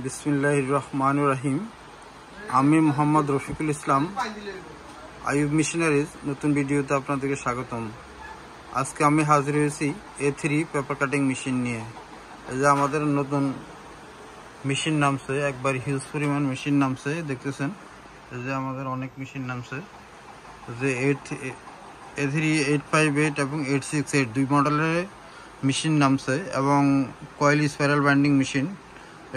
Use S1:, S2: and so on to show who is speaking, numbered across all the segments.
S1: বিসমিল্লাহির রহমানির রহিম। আমি মোহাম্মদ রফিকুল ইসলাম, আইয়ুব মেশিনারিজ নতুন ভিডিওতে আপনাদেরকে স্বাগতম। আজকে আমি হাজির হয়েছি A3 পেপার কাটিং মেশিন নিয়ে। এই যে আমাদের নতুন মেশিন নামছে, একবার হিউজ পরিমাণ মেশিন নামছে, দেখতেছেন। এই যে আমাদের অনেক মেশিন নামছে, যে A3 858 এবং 868 দুই মডেলের মেশিন নামছে, এবং কয়েল স্পাইরাল বাইন্ডিং মেশিন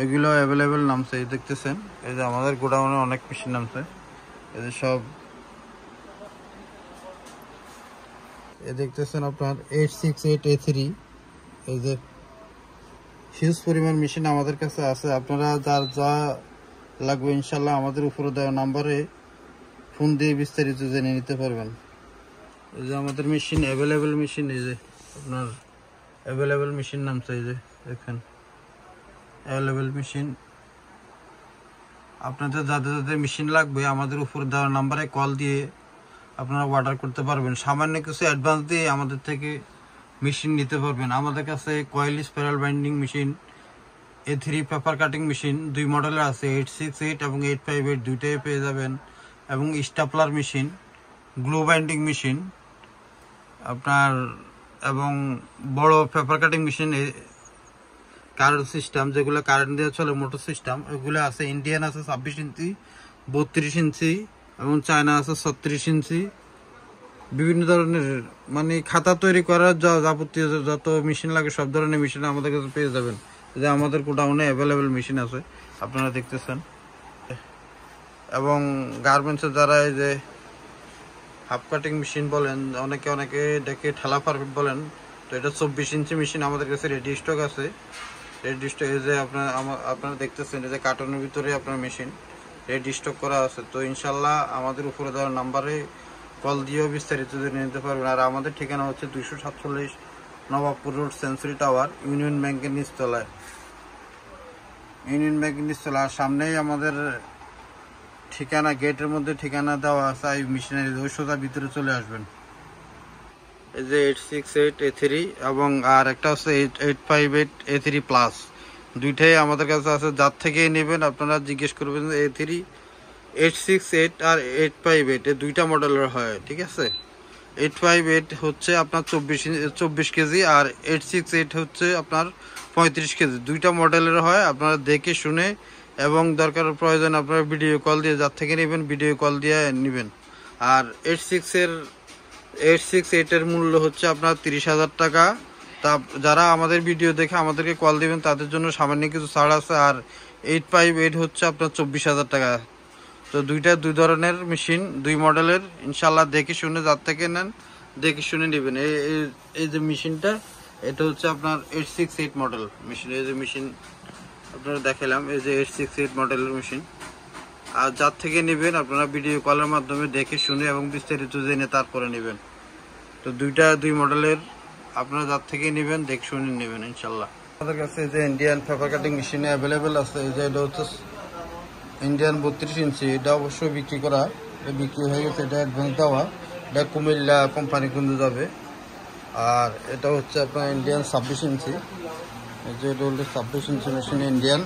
S1: এগুলো অ্যাভেলেবেল নামছে। দেখতেছেন এই যে আমাদের গোডাউনে অনেক মেশিন নামছে। এই যে সব দেখতেছেন আপনার 868 A3। এই যে হিউজ পরিমাণ মেশিন আমাদের কাছে আছে। আপনারা যার যা লাগবে ইনশাল্লাহ আমাদের উপরে দেওয়া নাম্বারে ফোন দিয়ে বিস্তারিত জেনে নিতে পারবেন। এই যে আমাদের মেশিন অ্যাভেলেবেল মেশিন, এই যে আপনার অ্যাভেলেবেল মেশিন নামছে। এই যে দেখেন অ্যাভেলেবেল মেশিন। আপনাদের যাদের যাদের মেশিন লাগবে আমাদের উপর দেওয়া নাম্বারে কল দিয়ে আপনারা অর্ডার করতে পারবেন। সামান্য কিছু অ্যাডভান্স দিয়ে আমাদের থেকে মেশিন নিতে পারবেন। আমাদের কাছে coil spiral binding machine, A3 paper cutting machine দুই মডেলের আছে, 868 এবং 858 দুইটাই পেয়ে যাবেন। এবং stapler machine, glue binding machine আপনার, এবং বড় paper cutting machine current system, যেগুলো কারেন্ট দিয়ে চলে, মোটর সিস্টেম, এগুলো আছে। ইন্ডিয়ান আছে 26 ইঞ্চি, 32 ইঞ্চি এবং চায়না আছে 36 ইঞ্চি। বিভিন্ন ধরনের মানে খাতা তৈরি করার যাবতীয় যত মেশিন লাগে সব ধরনের মেশিন আমাদের কাছে পেয়ে যাবেন। যে আমাদের গোডাউনে অ্যাভেলেবেল মেশিন আছে, আপনারা দেখতেছেন। এবং গার্মেন্টসের যারা এই যে হাফ কাটিং মেশিন বলেন, অনেকে এটাকে ঠেলা পারফেক্ট বলেন, তো এটা 24 ইঞ্চি মেশিন আমাদের কাছে রেডি স্টক আছে। রেডি স্টক এই যে আপনারা দেখতেছেন, এই যে কার্টনের ভিতরে আপনার মেশিন রেডি স্টক করা আছে। তো ইনশাল্লাহ আমাদের উপরে দেওয়ার নাম্বারে কল দিয়েও বিস্তারিত জেনে নিতে পারবেন। আর আমাদের ঠিকানা হচ্ছে 247 Nawabpur road, century tower, union ব্যাংকের নিচতলায়। আর সামনেই আমাদের ঠিকানা, গেটের মধ্যে ঠিকানা দেওয়া আছে আইয়ুব মেশিনারি, ওই সোজা ভিতরে চলে আসবেন। এই যে 868 A3 এবং আর একটা হচ্ছে 858 A3 প্লাস, দুইটাই আমাদের কাছে আছে। যার থেকেই নেবেন আপনারা জিজ্ঞেস করবেন। A3 868 আর 858 এই দুইটা মডেলের হয়, ঠিক আছে। 858 হচ্ছে আপনার 24 কেজি, আর 868 হচ্ছে আপনার 35 কেজি। দুইটা মডেলের হয়। আপনারা দেখে শুনে এবং দরকার প্রয়োজন আপনারা ভিডিও কল দিয়ে, যার থেকে নেবেন ভিডিও কল দিয়ে নেবেন। আর 868 এর মূল্য হচ্ছে আপনার 30,000 টাকা। তা যারা আমাদের ভিডিও দেখে আমাদেরকে কল দিবেন তাদের জন্য সামান্য কিছু ছাড় আছে। আর 858 হচ্ছে আপনার 24,000 টাকা। তো দুই ধরনের মেশিন, দুই মডেলের। ইনশাল্লাহ দেখে শুনে যার থেকে নেন দেখে শুনে নেবেন। এই যে মেশিনটা, এটা হচ্ছে আপনার 868 মডেল মেশিন। এই যে মেশিন আপনারা দেখালাম, এই যে 868 মডেলের মেশিন। আর যার থেকে নেবেন আপনারা ভিডিও কলের মাধ্যমে দেখে শুনে এবং বিস্তারিত জেনে তারপরে নেবেন। তো দুই মডেলের আপনারা যার থেকে নেবেন দেখে শুনে নেবেন ইনশাল্লাহ। আমাদের কাছে যে Indian paper cutting machine available আছে। এই যে এটা হচ্ছে ইন্ডিয়ান 32 ইঞ্চি, এটা অবশ্যই বিক্রি করা, বিক্রি হয়ে গেছে, এটা অ্যাডভান্স দেওয়া। এটা কুমিল্লা কোম্পানি কিন্তু যাবে। আর এটা হচ্ছে আপনার ইন্ডিয়ান 26 ইঞ্চি, এই যে এটা হচ্ছে 26 inch machine, Indian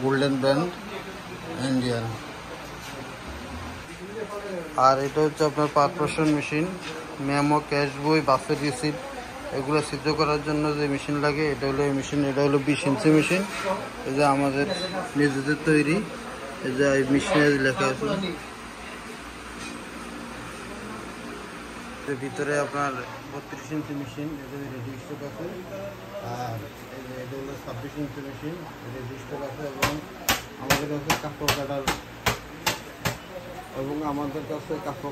S1: golden brand Indian. আর এটা হচ্ছে আপনার পারপারশন মেশিন, মেমো, ক্যাশ বই, বাসের রিসিপ্ট এগুলো সিদ্ধ করার জন্য যে মেশিন লাগে, এটা হলো এই মেশিন। এটা হলো 20 ইঞ্চি মেশিন, এই যে আমাদের নিজেদের তৈরি। এই যে মেশিনের লেখা আছে ভিতরে আপনার 32 ইঞ্চি মেশিন, এটা রেডি স্টক আছে। আর এই যে এটা হলো 26 ইঞ্চি মেশিন, রেডি স্টক আছে। এবং আমাদের কাছে কাপড়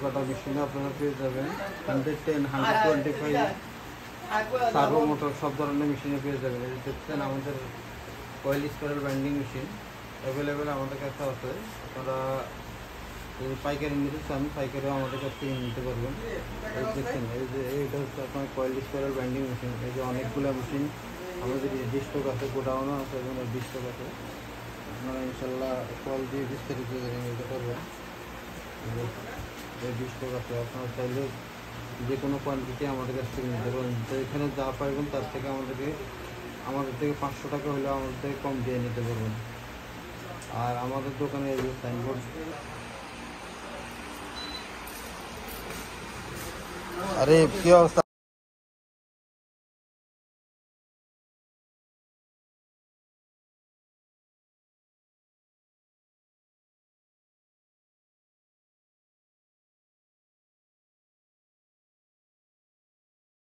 S1: কাটার মেশিনে আপনারা পেয়ে যাবেন 110, 125 সার্ভো মোটর সব ধরনের মেশিনে পেয়ে যাবেন। এই দেখছেন আমাদের coil spiral binding machine available আমাদের কাছে আছে। আপনারা পাইকারি নিতে চান, পাইকারিও আমাদের কাছ থেকে নিতে পারবেন। এই দেখছেন, এই যে এইটা হচ্ছে আপনার কয়েল স্পাইরাল বাইন্ডিং মেশিন। এই যে অনেকগুলো মেশিন আমাদের স্টক আছে, গোডাউনও আছে এবং স্টক আছে। আপনারা ইনশাল্লাহ কল দিয়ে বিস্তারিত জেনে নিতে পারবেন। স্টক আছে, আপনারা চাইলে যে কোনো কোয়ান্টিটি আমাদের কাছ থেকে নিতে পারবেন। তো এখানে যা পাইবেন তার থেকে আমাদের থেকে 500 টাকা হলেও আমাদের থেকে কম দিয়ে নিতে পারবেন। আর আমাদের দোকানে এই যে সাইনবোর্ড। আরে কি অবস্থা?